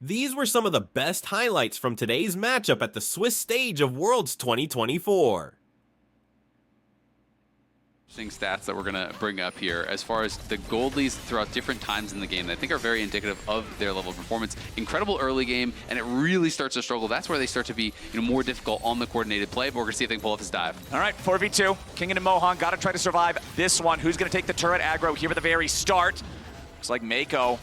These were some of the best highlights from today's matchup at the Swiss stage of Worlds 2024. Stats that we're going to bring up here as far as the goalies throughout different times in the game that I think are very indicative of their level of performance. Incredible early game, and it really starts to struggle. That's where they start to be more difficult on the coordinated play, but we're going to see if they can pull off his dive. All right, 4v2. Kingen and Mohan got to try to survive this one. Who's going to take the turret aggro here at the very start? Looks like Mako.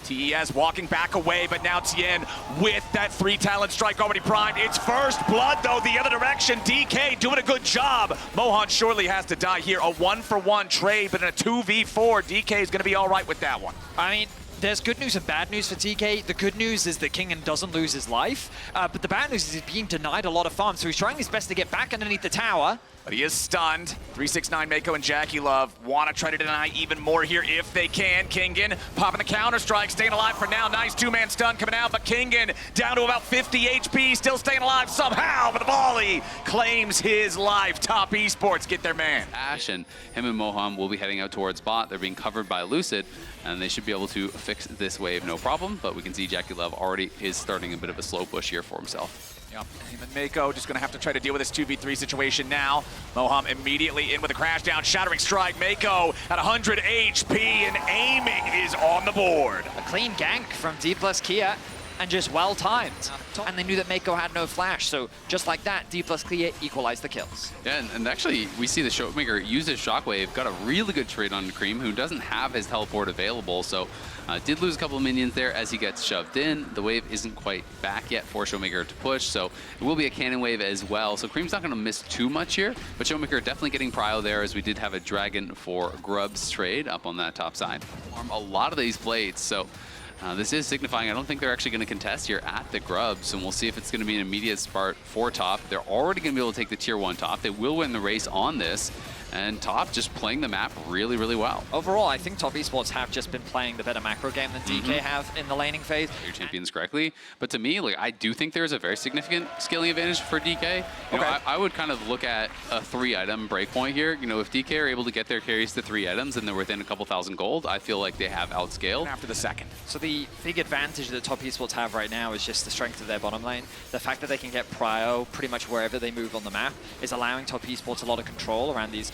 TES walking back away, but now Tien with that 3-talent strike already primed. It's first blood, though, the other direction. DK doing a good job. Mohan surely has to die here. A 1-for-1 trade, but in a 2v4, DK is going to be all right with that one. I mean, there's good news and bad news for DK. The good news is that Kingen doesn't lose his life, but the bad news is he's being denied a lot of farm, so he's trying his best to get back underneath the tower. But he is stunned. 369 Mako and Jackie Love want to try to deny even more here if they can. Kingen popping the counter-strike, staying alive for now. Nice two-man stun coming out, but Kingen down to about 50 HP, still staying alive somehow, but the volley claims his life. Top Esports get their man. Ash and him and Mohan will be heading out towards bot. They're being covered by Lucid, and they should be able to fix this wave no problem, but we can see Jackie Love already is starting a bit of a slow push here for himself. Yep, him and Mako just going to have to try to deal with this 2v3 situation now. Moham immediately in with a crash down, shattering strike. Mako at 100 HP, and aiming is on the board. A clean gank from Dplus KIA, and just well timed. And they knew that Mako had no flash, so just like that, Dplus KIA equalized the kills. Yeah, and actually, we see the Showmaker use his Shockwave, got a really good trade on Cream, who doesn't have his teleport available, so did lose a couple of minions there as he gets shoved in. The wave isn't quite back yet for Showmaker to push, so it will be a cannon wave as well. So Cream's not going to miss too much here, but Showmaker definitely getting prio there, as we did have a Dragon for Grubs trade up on that top side. A lot of these blades, so this is signifying I don't think they're actually going to contest here at the Grubs, and we'll see if it's going to be an immediate start for top. They're already going to be able to take the tier 1 top. They will win the race on this, and top just playing the map really, really well. Overall, I think Top Esports have just been playing the better macro game than DK have in the laning phase. Your champions correctly, but to me, like, I do think there's a very significant scaling advantage for DK. You know, I would kind of look at a 3-item breakpoint here. You know, if DK are able to get their carries to 3 items and they're within a couple thousand gold, I feel like they have outscaled. After the second. So the big advantage that Top Esports have right now is just the strength of their bottom lane. The fact that they can get prio pretty much wherever they move on the map is allowing Top Esports a lot of control around these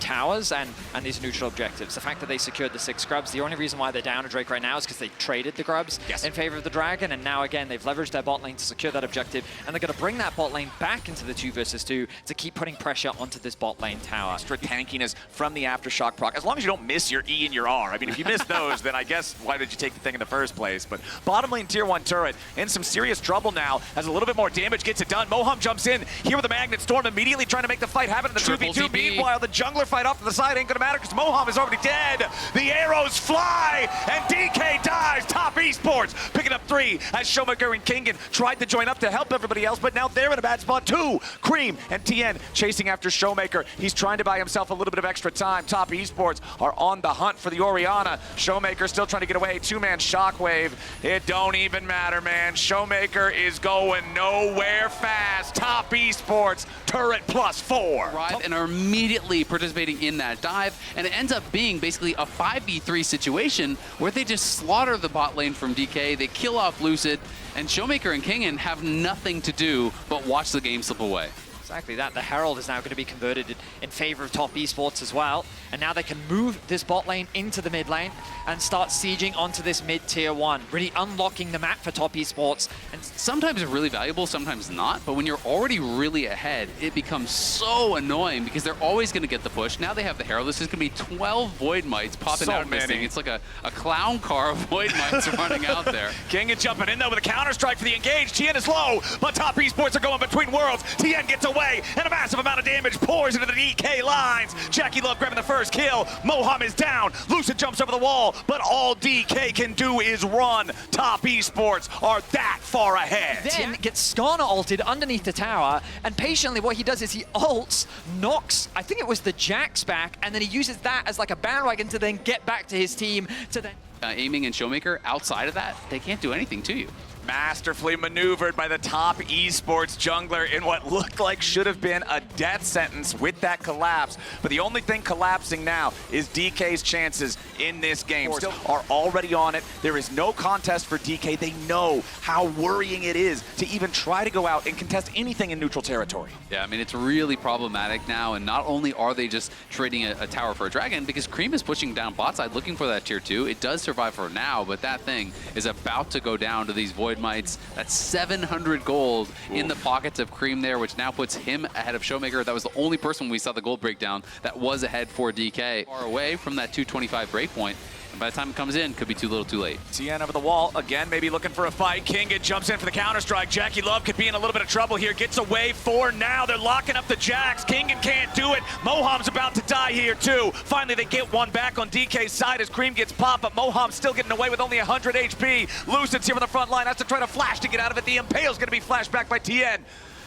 towers and these neutral objectives. The fact that they secured the 6 Grubs, the only reason why they're down a Drake right now is because they traded the Grubs in favor of the Dragon, and now again they've leveraged their bot lane to secure that objective, and they're going to bring that bot lane back into the 2 versus 2 to keep putting pressure onto this bot lane tower. Extra tankiness from the Aftershock proc, as long as you don't miss your E and your R. I mean, if you miss those, then I guess why did you take the thing in the first place? But bottom lane tier 1 turret in some serious trouble now, has a little bit more damage, gets it done. Moham jumps in here with a Magnet Storm, immediately trying to make the fight happen in the 2v2. Meanwhile, the jungler fight off to the side ain't gonna matter because Moham is already dead. The arrows fly, and DK dies. Top Esports picking up 3 as Showmaker and Kingen tried to join up to help everybody else, but now they're in a bad spot too. Cream and Tien chasing after Showmaker. He's trying to buy himself a little bit of extra time. Top Esports are on the hunt for the Orianna. Showmaker still trying to get away. 2-man Shockwave. It don't even matter, man. Showmaker is going nowhere fast. Top Esports, turret +4. Right, and are immediately participating in that dive, and it ends up being basically a 5v3 situation where they just slaughter the bot lane from DK, they kill off Lucid, and Showmaker and Kingen have nothing to do but watch the game slip away. Exactly that. The Herald is now going to be converted in favor of Top Esports as well. And now they can move this bot lane into the mid lane and start sieging onto this mid tier 1, really unlocking the map for Top Esports. And sometimes it's really valuable, sometimes not. But when you're already really ahead, it becomes so annoying because they're always going to get the push. Now they have the Herald. This is going to be 12 Void Mites popping out of this thing. It's like a clown car of Void Mites running out there. Kingen jumping in though with a counter-strike for the engage. Tien is low, but Top Esports are going between worlds. Tien gets away, and a massive amount of damage pours into the DK lines. Jackie Love grabbing the first kill. Moham is down. Lucid jumps over the wall, but all DK can do is run. Top Esports are that far ahead. Then gets Skarner ulted underneath the tower, and patiently what he does is he ults, knocks, I think it was the Jax back, and then he uses that as like a bandwagon to then get back to his team to then... aiming and Showmaker, outside of that, they can't do anything to you. Masterfully maneuvered by the top esports jungler in what looked like should have been a death sentence with that collapse. But the only thing collapsing now is DK's chances in this game. Still are already on it. There is no contest for DK. They know how worrying it is to even try to go out and contest anything in neutral territory. Yeah, I mean, it's really problematic now, and not only are they just trading a tower for a dragon, because Cream is pushing down bot side looking for that tier 2. It does survive for now, but that thing is about to go down to these Void Mites. That's 700 gold in the pockets of Cream there, which now puts him ahead of Showmaker. That was the only person we saw the gold breakdown that was ahead for DK. Far away from that 225 breakpoint. And by the time it comes in, could be too little too late. TN over the wall, again, maybe looking for a fight. Kingin jumps in for the counter-strike. Jackie Love could be in a little bit of trouble here. Gets away for now. They're locking up the Jax. Kingin can't do it. Moham's about to die here, too. Finally, they get one back on DK's side as Cream gets popped, but Moham's still getting away with only 100 HP. Lucid's here on the front line. Has to try to flash to get out of it. The Impale's going to be flashed back by TN.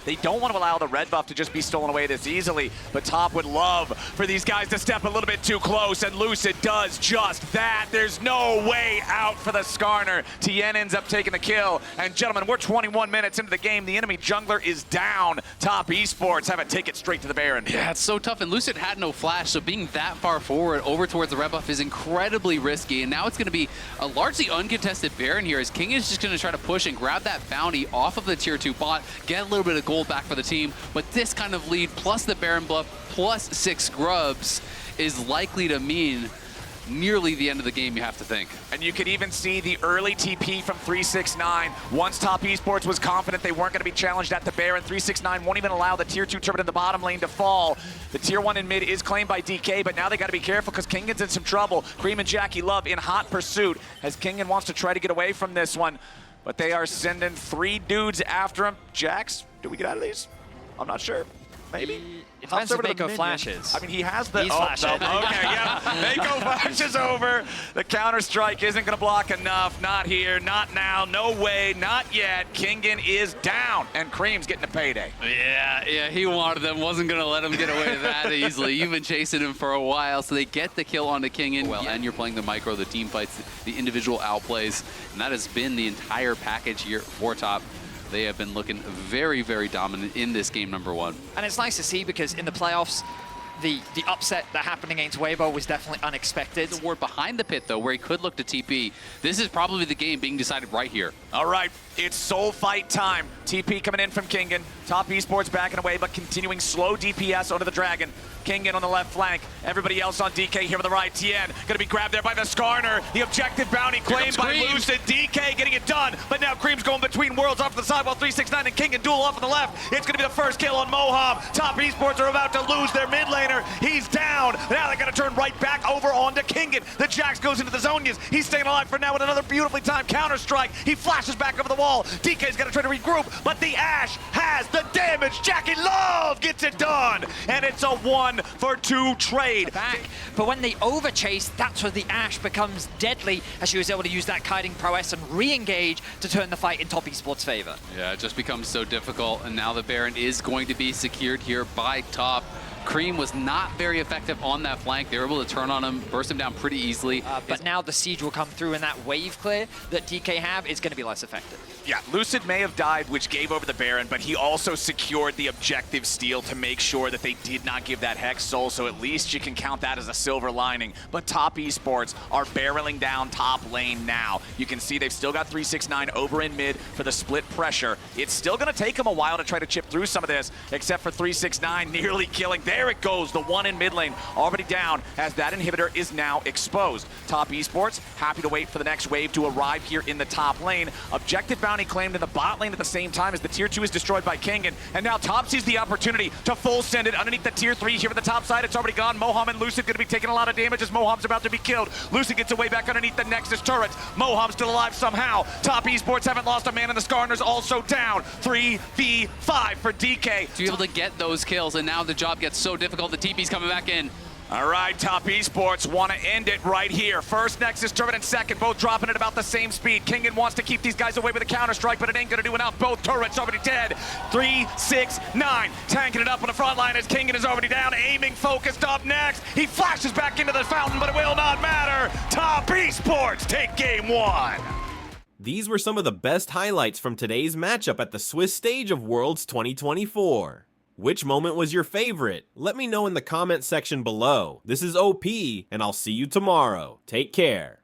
They don't want to allow the red buff to just be stolen away this easily, but Top would love for these guys to step a little bit too close, and Lucid does just that. There's no way out for the Skarner. Tien ends up taking the kill, and gentlemen, we're 21 minutes into the game. The enemy jungler is down. Top Esports have it take it straight to the Baron. Yeah, it's so tough, and Lucid had no flash, so being that far forward over towards the red buff is incredibly risky, and now it's going to be a largely uncontested Baron here, as King is just going to try to push and grab that bounty off of the tier 2 bot, get a little bit of gold back for the team, but this kind of lead plus the Baron buff plus 6 grubs is likely to mean nearly the end of the game, you have to think. And you could even see the early TP from 369. Once Top Esports was confident they weren't going to be challenged at the Baron, 369 won't even allow the tier 2 turret in the bottom lane to fall. The tier 1 in mid is claimed by DK, but now they got to be careful because Kingan's in some trouble. Cream and Jackie Love in hot pursuit as Kingan wants to try to get away from this one. But they are sending 3 dudes after him. Jax, do we get out of these? I'm not sure. Maybe? It depends if Mako flashes. I mean, he has the... He's flashing. Okay, yeah. Mako flashes over. The counter-strike isn't going to block enough. Not here, not now, no way, not yet. Kingan is down, and Cream's getting a payday. Yeah, he wanted them. Wasn't going to let him get away that easily. You've been chasing him for a while, so they get the kill onto Kingan. Well, and you're playing the micro, the team fights, the individual outplays, and that has been the entire package here for Top. They have been looking very, very dominant in this game number 1. And it's nice to see because in the playoffs, the upset that happened against Weibo was definitely unexpected. The ward behind the pit, though, where he could look to TP. This is probably the game being decided right here. All right, it's soul fight time. TP coming in from Kingan. Top Esports backing away, but continuing slow DPS onto the Dragon. Kingan on the left flank. Everybody else on DK here on the right. Tien gonna be grabbed there by the Skarner. The objective bounty claimed by Lucid. DK getting it done, but now Cream's going between worlds off to the side while 369 and Kingan duel off on the left. It's gonna be the first kill on Moham. Top Esports are about to lose their mid laner. He's down. Now they're gonna turn right back over onto Kingan. The Jax goes into the Zonias. He's staying alive for now with another beautifully timed counter strike. He flashes back over the wall. DK's gonna try to regroup, but the Ashe has the damage. Jackie Love gets it done, and it's a 1-for-2 trade. Back. But when they overchase, that's where the Ashe becomes deadly as she was able to use that kiting prowess and re-engage to turn the fight in Top Esports' favor. Yeah, it just becomes so difficult, and now the Baron is going to be secured here by Top. Cream was not very effective on that flank. They were able to turn on him, burst him down pretty easily. But now the siege will come through, and that wave clear that DK have is going to be less effective. Yeah, Lucid may have died, which gave over the Baron, but he also secured the objective steal to make sure that they did not give that Hex Soul, so at least you can count that as a silver lining. But Top Esports are barreling down top lane now. You can see they've still got 369 over in mid for the split pressure. It's still going to take them a while to try to chip through some of this, except for 369 nearly killing. There it goes, the one in mid lane already down as that inhibitor is now exposed. Top Esports happy to wait for the next wave to arrive here in the top lane. Objective bounty claimed in the bot lane at the same time as the tier 2 is destroyed by Kingan, and now Top sees the opportunity to full send it underneath the tier 3 here at the top side. It's already gone. Moham and Lucid going to be taking a lot of damage as Moham's about to be killed. Lucid gets away back underneath the Nexus turrets. Moham's still alive somehow. Top Esports haven't lost a man, and the Skarner's also down. 3v5 for DK. To be able to get those kills, and now the job gets so difficult. The TP's coming back in. All right, Top Esports want to end it right here. First Nexus Turret and second, both dropping at about the same speed. Kingen wants to keep these guys away with a counter-strike, but it ain't going to do enough. Both turrets already dead. 3, 6, 9. Tanking it up on the front line as Kingen is already down. Aiming, focused up next. He flashes back into the fountain, but it will not matter. Top Esports take game 1. These were some of the best highlights from today's matchup at the Swiss stage of Worlds 2024. Which moment was your favorite? Let me know in the comment section below. This is OP, and I'll see you tomorrow. Take care.